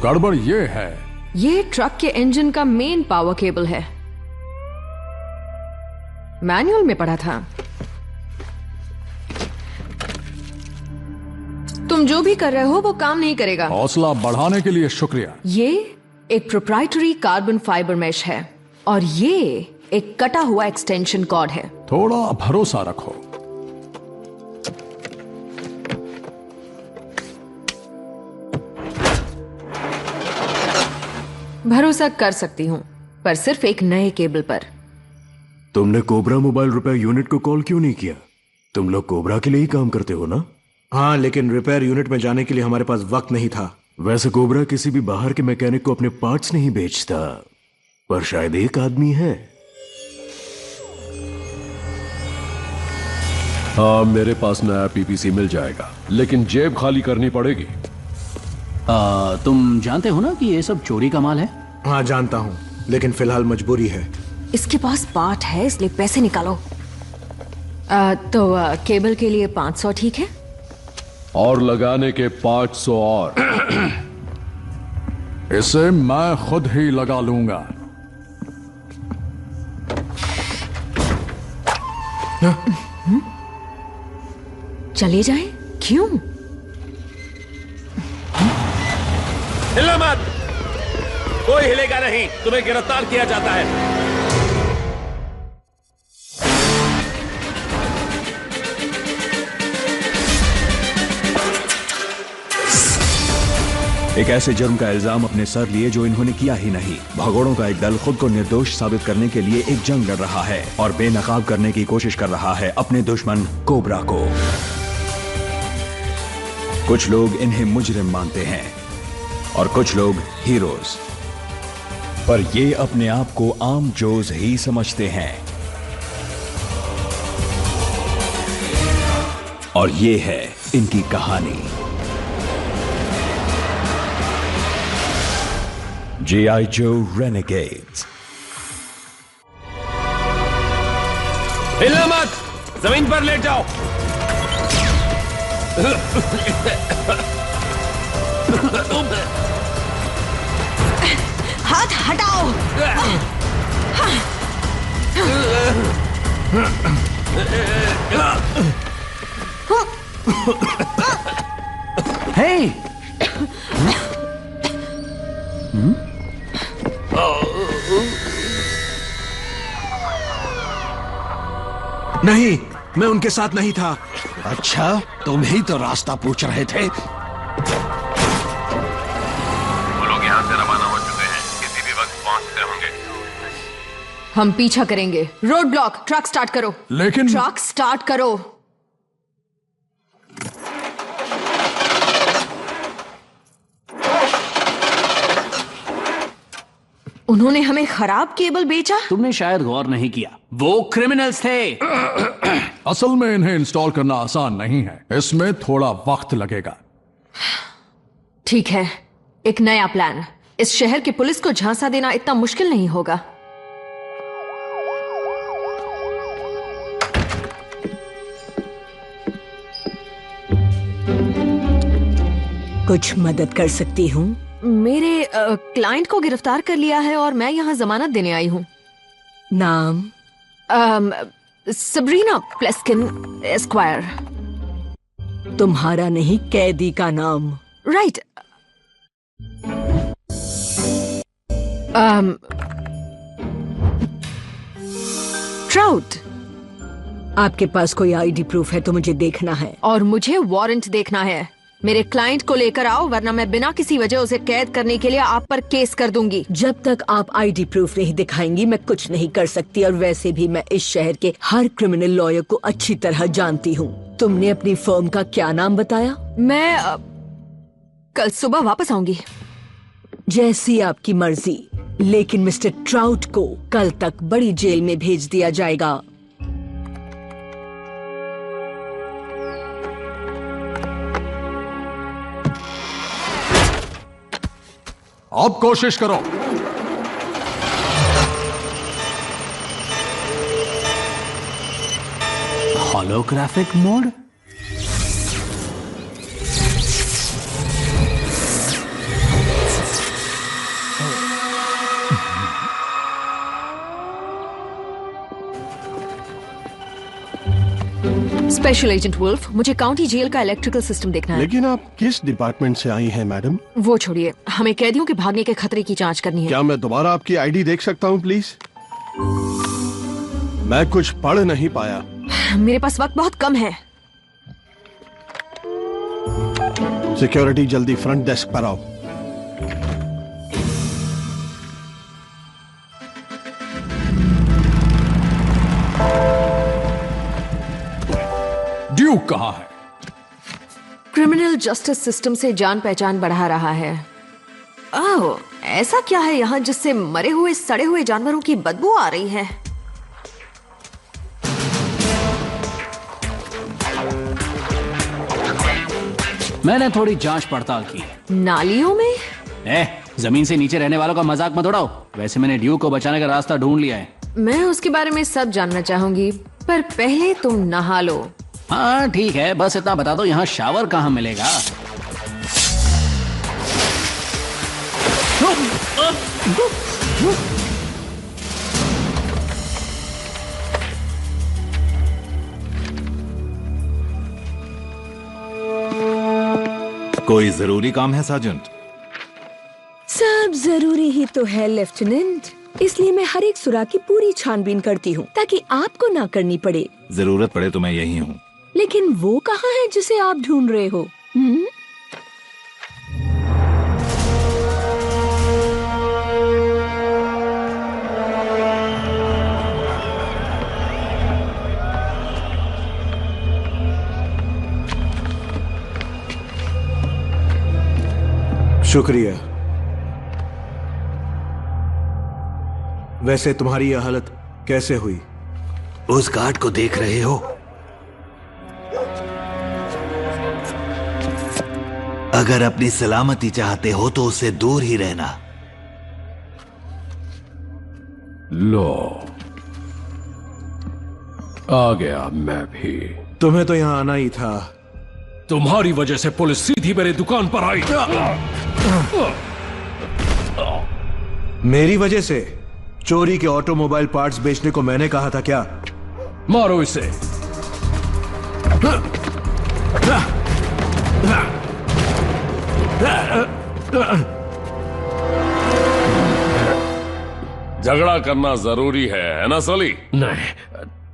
गड़बड़ ये है, ये ट्रक के इंजन का मेन पावर केबल है। मैनुअल में पढ़ा था। तुम जो भी कर रहे हो वो काम नहीं करेगा। हौसला बढ़ाने के लिए शुक्रिया। ये एक प्रोप्राइटरी कार्बन फाइबर मैश है और ये एक कटा हुआ एक्सटेंशन कॉर्ड है। थोड़ा भरोसा रखो। भरोसा कर सकती हूँ, पर सिर्फ एक नए केबल पर। तुमने कोबरा मोबाइल रिपेयर यूनिट को कॉल क्यों नहीं किया? तुम लोग कोबरा के लिए ही काम करते हो ना? हाँ, लेकिन रिपेयर यूनिट में जाने के लिए हमारे पास वक्त नहीं था। वैसे कोबरा किसी भी बाहर के मैकेनिक को अपने पार्ट्स नहीं बेचता, पर शायद एक आदमी है। हाँ, मेरे पास नया पीपीसी मिल जाएगा, लेकिन जेब खाली करनी पड़ेगी। तुम जानते हो ना कि ये सब चोरी का माल है? हाँ जानता हूँ, लेकिन फिलहाल मजबूरी है। इसके पास पार्ट है, इसलिए पैसे निकालो। केबल के लिए 500 ठीक है? और लगाने के 500 और। इसे मैं खुद ही लगा लूंगा। चले जाएं? क्यों? हिलना मत, कोई हिलेगा नहीं, तुम्हें गिरफ्तार किया जाता है। एक ऐसे जुर्म का इल्जाम अपने सर लिए जो इन्होंने किया ही नहीं। भगोड़ों का एक दल खुद को निर्दोष साबित करने के लिए एक जंग लड़ रहा है और बेनकाब करने की कोशिश कर रहा है अपने दुश्मन कोबरा को। कुछ लोग इन्हें मुजरिम मानते हैं और कुछ लोग हीरोज, पर ये अपने आप को आम जोज ही समझते हैं। और ये है इनकी कहानी। G.I. Joe Renegades। हिलना मत, जमीन पर लेट जाओ। हाथ हटाओ। हे! नहीं, मैं उनके साथ नहीं था। अच्छा, तुम ही तो रास्ता पूछ रहे थे। वो लोग यहाँ से रवाना हो चुके हैं, किसी भी वक्त पहुंचते होंगे। हम पीछा करेंगे। रोड ब्लॉक, ट्रक स्टार्ट करो। लेकिन ट्रक स्टार्ट करो। उन्होंने हमें खराब केबल बेचा। तुमने शायद गौर नहीं किया, वो क्रिमिनल्स थे। असल में इन्हें इंस्टॉल करना आसान नहीं है, इसमें थोड़ा वक्त लगेगा। ठीक है, एक नया प्लान। इस शहर की पुलिस को झांसा देना इतना मुश्किल नहीं होगा। कुछ मदद कर सकती हूँ? मेरे क्लाइंट को गिरफ्तार कर लिया है और मैं यहाँ जमानत देने आई हूँ। नाम? Sabrina प्लेस्किन square. तुम्हारा नहीं, कैदी का नाम। राइट। ट्राउट। आपके पास कोई आईडी प्रूफ है तो मुझे देखना है। और मुझे वारंट देखना है। मेरे क्लाइंट को लेकर आओ, वरना मैं बिना किसी वजह उसे कैद करने के लिए आप पर केस कर दूंगी। जब तक आप आईडी प्रूफ नहीं दिखाएंगी मैं कुछ नहीं कर सकती, और वैसे भी मैं इस शहर के हर क्रिमिनल लॉयर को अच्छी तरह जानती हूँ। तुमने अपनी फर्म का क्या नाम बताया? मैं कल सुबह वापस आऊंगी। जैसी आपकी मर्जी, लेकिन मिस्टर ट्राउट को कल तक बड़ी जेल में भेज दिया जाएगा। अब कोशिश करो। Holographic mode? Special agent wolf, मुझे काउंटी जेल का इलेक्ट्रिकल सिस्टम देखना है। लेकिन आप किस डिपार्टमेंट से आई हैं मैडम? वो छोड़िए, हमें कैदियों के भागने के खतरे की जांच करनी है। क्या मैं दोबारा आपकी आईडी देख सकता हूँ प्लीज? मैं कुछ पढ़ नहीं पाया। मेरे पास वक्त बहुत कम है। सिक्योरिटी, जल्दी फ्रंट डेस्क पर आओ। ड्यूक कहाँ है? क्रिमिनल जस्टिस सिस्टम से जान पहचान बढ़ा रहा है। ओह, ऐसा क्या है यहाँ जिससे मरे हुए सड़े हुए जानवरों की बदबू आ रही है? मैंने थोड़ी जांच पड़ताल की। नालियों में? जमीन से नीचे रहने वालों का मजाक मत उड़ाओ। वैसे मैंने ड्यूक को बचाने का रास्ता ढूंढ लिया है। मैं उसके बारे में सब जानना चाहूंगी, पर पहले तुम नहा लो। हाँ ठीक है, बस इतना बता दो यहाँ शावर कहाँ मिलेगा? कोई जरूरी काम है सार्जेंट? सब जरूरी ही तो है लेफ्टिनेंट, इसलिए मैं हर एक सुराग की पूरी छानबीन करती हूँ ताकि आपको ना करनी पड़े। जरूरत पड़े तो मैं यही हूँ। लेकिन वो कहाँ है जिसे आप ढूंढ रहे हो? शुक्रिया। वैसे तुम्हारी यह हालत कैसे हुई? उस गार्ड को देख रहे हो? अगर अपनी सलामती चाहते हो तो उससे दूर ही रहना। लो, आ गया मैं भी। तुम्हें तो यहां आना ही था। तुम्हारी वजह से पुलिस सीधी मेरी दुकान पर आई। मेरी वजह से? चोरी के ऑटोमोबाइल पार्ट्स बेचने को मैंने कहा था क्या? मारो इसे। झगड़ा करना जरूरी है ना सली? नहीं,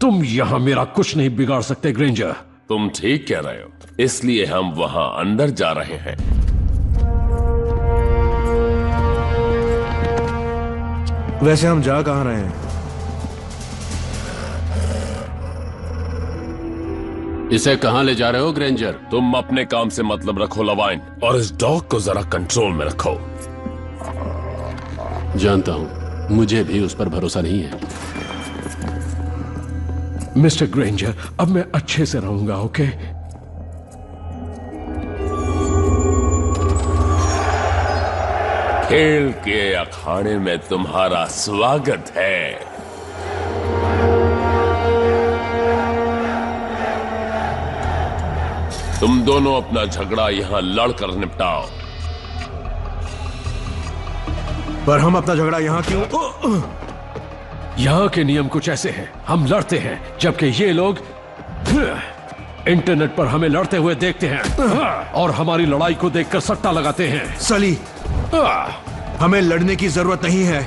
तुम यहां मेरा कुछ नहीं बिगाड़ सकते ग्रेंजर। तुम ठीक कह रहे हो, इसलिए हम वहां अंदर जा रहे हैं। वैसे हम जा कहां रहे हैं? इसे कहां ले जा रहे हो ग्रेंजर? तुम अपने काम से मतलब रखो लवाइन, और इस डॉग को जरा कंट्रोल में रखो। जानता हूं, मुझे भी उस पर भरोसा नहीं है। मिस्टर ग्रेंजर, अब मैं अच्छे से रहूंगा, ओके? खेल के अखाड़े में तुम्हारा स्वागत है। तुम दोनों अपना झगड़ा यहां लड़कर निपटाओ। पर हम अपना झगड़ा यहां क्यों? यहां के नियम कुछ ऐसे हैं, हम लड़ते हैं, जबकि ये लोग इंटरनेट पर हमें लड़ते हुए देखते हैं और हमारी लड़ाई को देखकर सट्टा लगाते हैं। सली, हमें लड़ने की जरूरत नहीं है।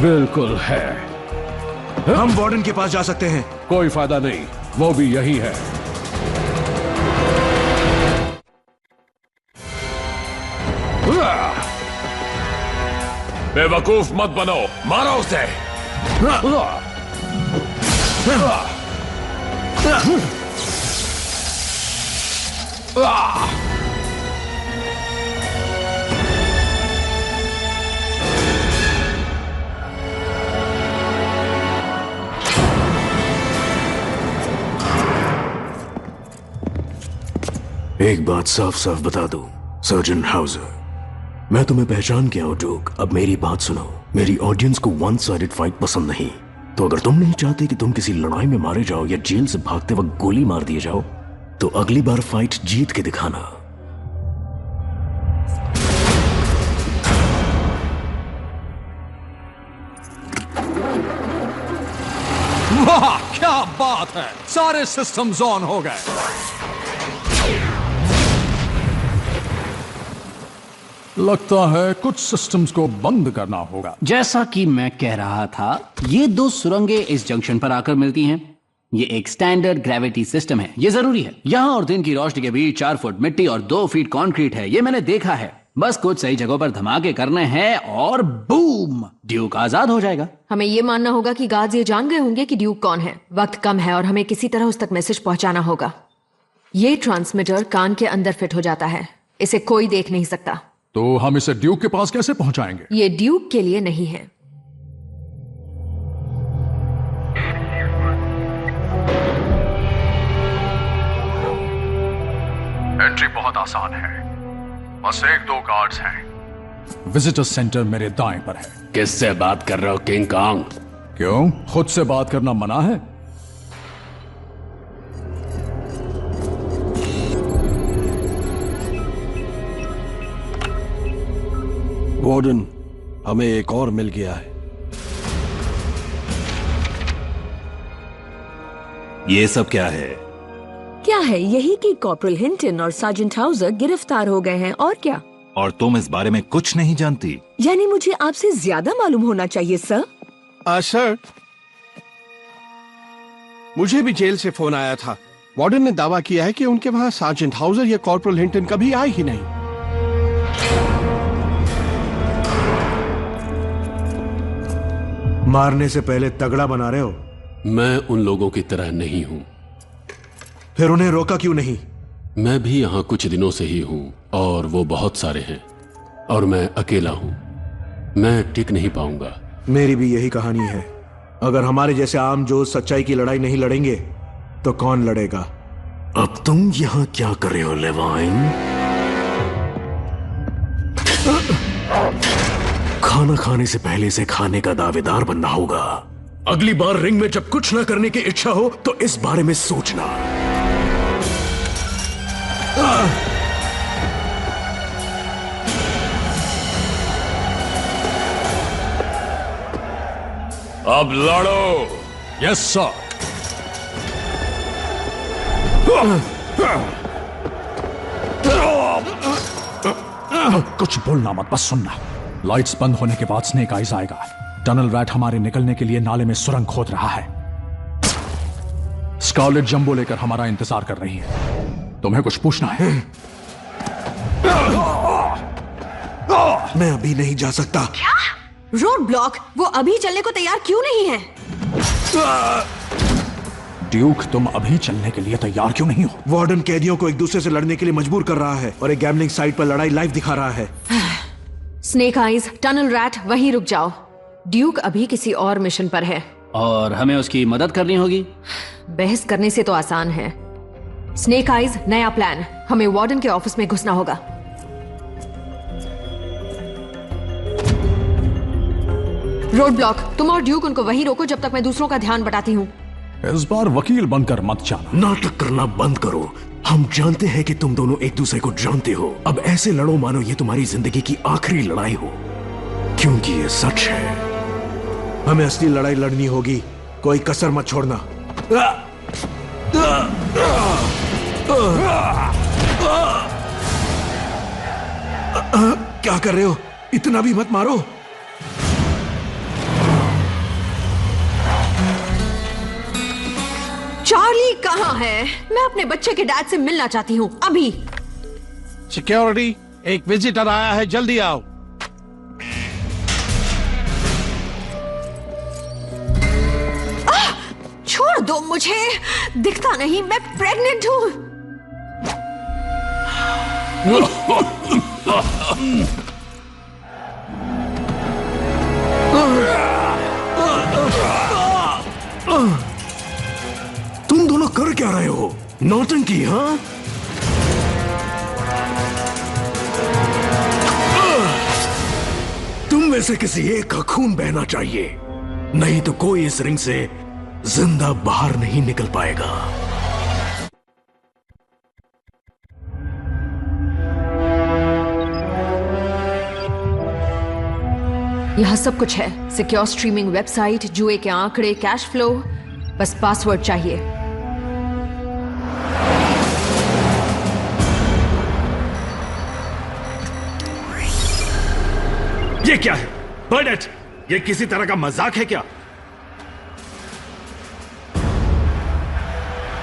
बिल्कुल है। हम वार्डन के पास जा सकते हैं। कोई फायदा नहीं, वो भी यही है। बेवकूफ मत बनो, मारो उसे। एक बात साफ साफ बता दूं, सर्जन हाउजर, मैं तुम्हें पहचान गया हूं डूक। अब मेरी बात सुनो, मेरी ऑडियंस को वन साइडेड फाइट पसंद नहीं। तो अगर तुम नहीं चाहते कि तुम किसी लड़ाई में मारे जाओ या जेल से भागते वक्त गोली मार दिए जाओ, तो अगली बार फाइट जीत के दिखाना। वाह, क्या बात है, सारे सिस्टम्स ऑन हो गए। लगता है कुछ सिस्टम्स को बंद करना होगा। जैसा कि मैं कह रहा था, ये दो सुरंगें इस जंक्शन पर आकर मिलती हैं। ये एक स्टैंडर्ड ग्रेविटी सिस्टम है, ये जरूरी है। यहाँ और दिन की रोशनी के बीच 4 फुट मिट्टी और 2 फीट कंक्रीट है, ये मैंने देखा है। बस कुछ सही जगहों पर धमाके करने हैं और बूम, ड्यूक आजाद हो जाएगा। हमें ये मानना होगा कि गार्ड्स ये जान गए होंगे कि ड्यूक कौन है। वक्त कम है और हमें किसी तरह उस तक मैसेज पहुंचाना होगा। ये ट्रांसमीटर कान के अंदर फिट हो जाता है, इसे कोई देख नहीं सकता। तो हम इसे ड्यूक के पास कैसे पहुंचाएंगे? ये ड्यूक के लिए नहीं है। एंट्री बहुत आसान है, बस 1-2 गार्ड्स हैं। विजिटर सेंटर मेरे दाएं पर है। किससे बात कर रहे हो किंग कॉन्ग? क्यों, खुद से बात करना मना है? वार्डन, हमें एक और मिल गया है। ये सब क्या है? क्या है यही कि कॉर्पोरल हिंटन और सार्जेंट हाउजर गिरफ्तार हो गए हैं, और क्या? और तुम इस बारे में कुछ नहीं जानती? यानी मुझे आपसे ज्यादा मालूम होना चाहिए सर। सर, मुझे भी जेल से फोन आया था। वार्डन ने दावा किया है कि उनके वहां सार्जेंट हाउजर या कॉर्पोरल हिंटन कभी आए ही नहीं। मारने से पहले तगड़ा बना रहे हो। मैं उन लोगों की तरह नहीं हूं। फिर उन्हें रोका क्यों नहीं? मैं भी यहाँ कुछ दिनों से ही हूं और वो बहुत सारे हैं और मैं अकेला हूं। मैं टिक नहीं पाऊंगा। मेरी भी यही कहानी है। अगर हमारे जैसे आम जो सच्चाई की लड़ाई नहीं लड़ेंगे तो कौन लड़ेगा? अब तुम यहाँ क्या कर रहे हो लेवाइन? खाना खाने से पहले से खाने का दावेदार बनना होगा। अगली बार रिंग में जब कुछ ना करने की इच्छा हो तो इस बारे में सोचना। अब लड़ो। Yes sir. कुछ बोलना मत, बस सुनना। लाइट्स बंद होने के बाद स्नेक आइज आएगा। टनल रैट हमारे निकलने के लिए नाले में सुरंग खोद रहा है। स्कारलेट जंबो लेकर हमारा इंतजार कर रही है। तुम्हें कुछ पूछना है? मैं अभी नहीं जा सकता। क्या? Road block? वो अभी चलने को तैयार क्यों नहीं है? ड्यूक, तुम अभी चलने के लिए तैयार क्यों नहीं हो? वार्डन कैदियों को एक दूसरे से लड़ने के लिए मजबूर कर रहा है और एक गैम्बलिंग साइट पर लड़ाई लाइव दिखा रहा है। स्नेक आइज, टनल रैट, वहीं रुक जाओ। ड्यूक अभी किसी और मिशन पर है और हमें उसकी मदद करनी होगी। बहस करने से तो आसान है। स्नेक आइज, नया प्लान। हमें वार्डन के ऑफिस में घुसना होगा। रोड ब्लॉक, तुम और ड्यूक उनको वहीं रोको जब तक मैं दूसरों का ध्यान बटाती हूँ। इस बार वकील बनकर मत जाना। नाटक करना बंद करो। हम जानते हैं कि तुम दोनों एक दूसरे को जानते हो। अब ऐसे लड़ो मानो ये तुम्हारी जिंदगी की आखिरी लड़ाई हो, क्योंकि ये सच है। हमें असली लड़ाई लड़नी होगी, कोई कसर मत छोड़ना। क्या कर रहे हो? इतना भी मत मारो। चार्ली कहाँ है? मैं अपने बच्चे के डैड से मिलना चाहती हूँ अभी। सिक्योरिटी, एक विजिटर आया है, जल्दी आओ। छोड़ दो मुझे, दिखता नहीं मैं प्रेग्नेंट हूँ। तुम दोनों कर क्या रहे हो? नौटंकी? हाँ, तुम में से किसी एक का खून बहना चाहिए, नहीं तो कोई इस रिंग से जिंदा बाहर नहीं निकल पाएगा। यहाँ सब कुछ है। सिक्योर स्ट्रीमिंग वेबसाइट, जुए के आंकड़े, कैश फ्लो। बस पासवर्ड चाहिए। ये क्या है बर्नेट? ये किसी तरह का मजाक है क्या?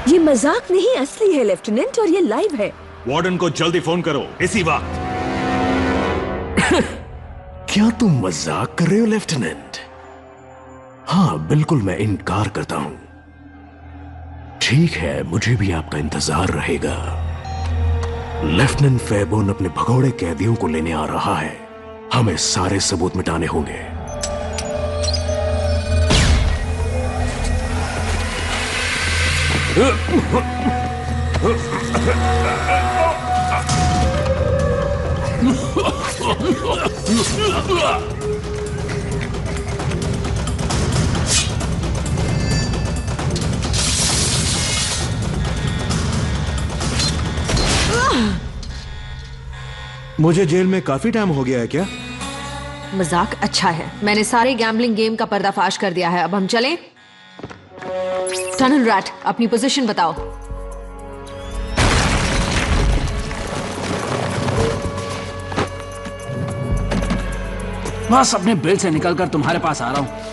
ये मजाक नहीं, असली है लेफ्टिनेंट, और ये लाइव है। वार्डन को जल्दी फोन करो इसी वक्त। क्या तुम मजाक कर रहे हो लेफ्टिनेंट? हाँ बिल्कुल, मैं इनकार करता हूं। ठीक है, मुझे भी आपका इंतजार रहेगा। लेफ्टिनेंट फेबोन अपने भगोड़े कैदियों को लेने आ रहा है। हमें सारे सबूत मिटाने होंगे। मुझे जेल में काफी टाइम हो गया है क्या? मजाक अच्छा है। मैंने सारे गैम्बलिंग गेम का पर्दाफाश कर दिया है। अब हम चलें? टनल रैट, अपनी पोजीशन बताओ। बस अपने बिल से निकलकर तुम्हारे पास आ रहा हूं।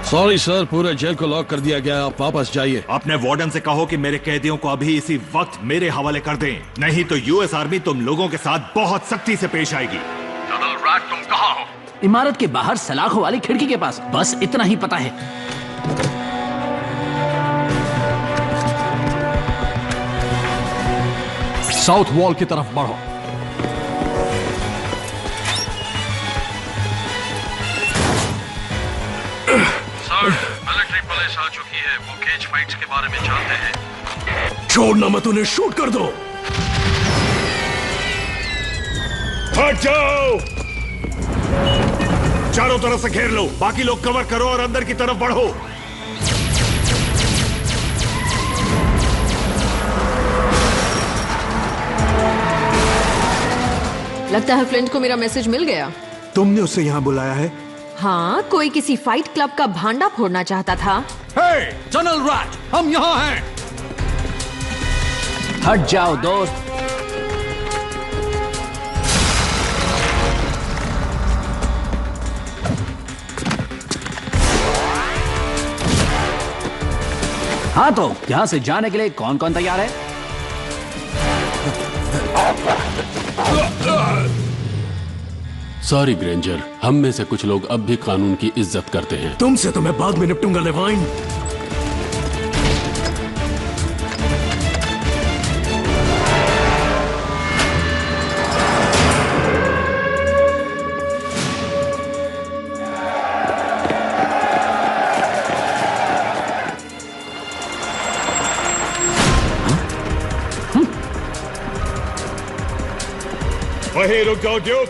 सॉरी सर, पूरे जेल को लॉक कर दिया गया, आप वापस जाइए। अपने वार्डन से कहो कि मेरे कैदियों को अभी इसी वक्त मेरे हवाले कर दें, नहीं तो यूएस आर्मी तुम लोगों के साथ बहुत सख्ती से पेश आएगी। टनल रैट, तुम कहां हो? इमारत के बाहर सलाखों वाली खिड़की के पास। बस इतना ही पता है। साउथ वॉल की तरफ बढ़ो। सर, मिलिट्री पुलिस आ चुकी है। वो केज फाइट्स के बारे में जानते हैं। छोड़ना मत, उन्हें शूट कर दो। हट जाओ! चारों तरफ से घेर लो, बाकी लोग कवर करो और अंदर की तरफ बढ़ो। लगता है फ्लिंट को मेरा मैसेज मिल गया। तुमने उसे यहाँ बुलाया है? हाँ, कोई किसी फाइट क्लब का भांडा फोड़ना चाहता था। हे, टनल रैट, हम यहाँ हैं। हट जाओ दोस्त। हाँ तो यहां से जाने के लिए कौन कौन तैयार है? सॉरी ग्रेंजर, हम में से कुछ लोग अब भी कानून की इज्जत करते हैं। तुमसे तो मैं बाद में निपटूंगा लेवाइन। वहीं रुक जाओ ड्यूक।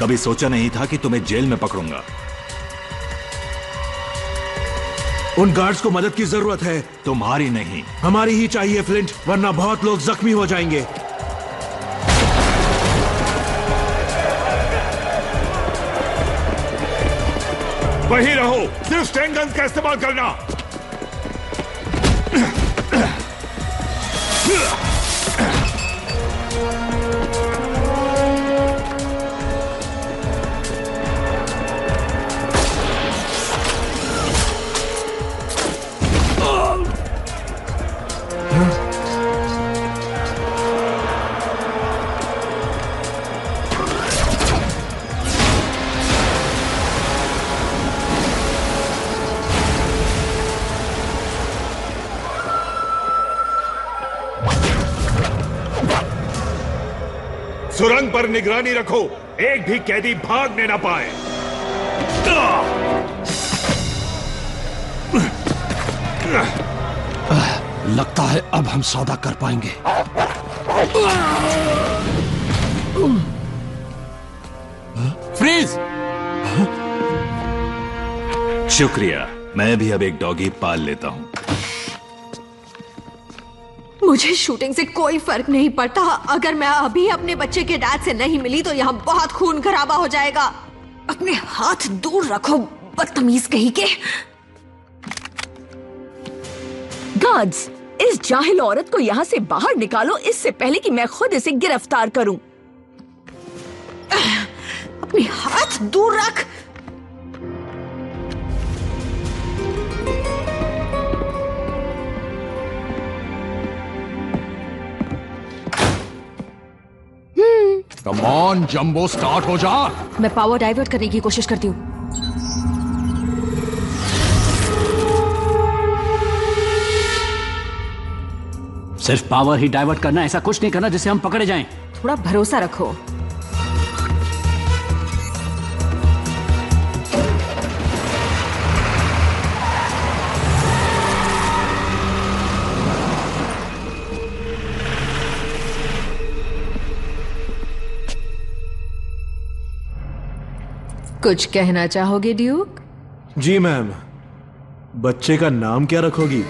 कभी सोचा नहीं था कि तुम्हें जेल में पकड़ूंगा। उन गार्ड्स को मदद की जरूरत है। तुम्हारी नहीं, हमारी ही चाहिए फ्लिंट, वरना बहुत लोग जख्मी हो जाएंगे। वहीं रहो, सिर्फ स्टैन गन्स का इस्तेमाल करना। सुरंग पर निगरानी रखो, एक भी कैदी भागने ना पाए। लगता है अब हम सौदा कर पाएंगे। फ्रीज! शुक्रिया, मैं भी अब एक डॉगी पाल लेता हूं। मुझे शूटिंग से कोई फर्क नहीं पड़ता। अगर मैं अभी अपने बच्चे के डैड से नहीं मिली तो यहाँ बहुत खून खराबा हो जाएगा। अपने हाथ दूर रखो, बदतमीज कहीं के। गार्ड्स, इस जाहिल औरत को यहाँ से बाहर निकालो, इससे पहले कि मैं खुद इसे गिरफ्तार करूं। अपने हाथ दूर रख। कम ऑन जंबो, स्टार्ट हो जा। मैं पावर डाइवर्ट करने की कोशिश करती हूँ। सिर्फ पावर ही डाइवर्ट करना, ऐसा कुछ नहीं करना जिससे हम पकड़े जाएं। थोड़ा भरोसा रखो। कुछ कहना चाहोगे ड्यूक? जी मैम। बच्चे का नाम क्या रखोगी?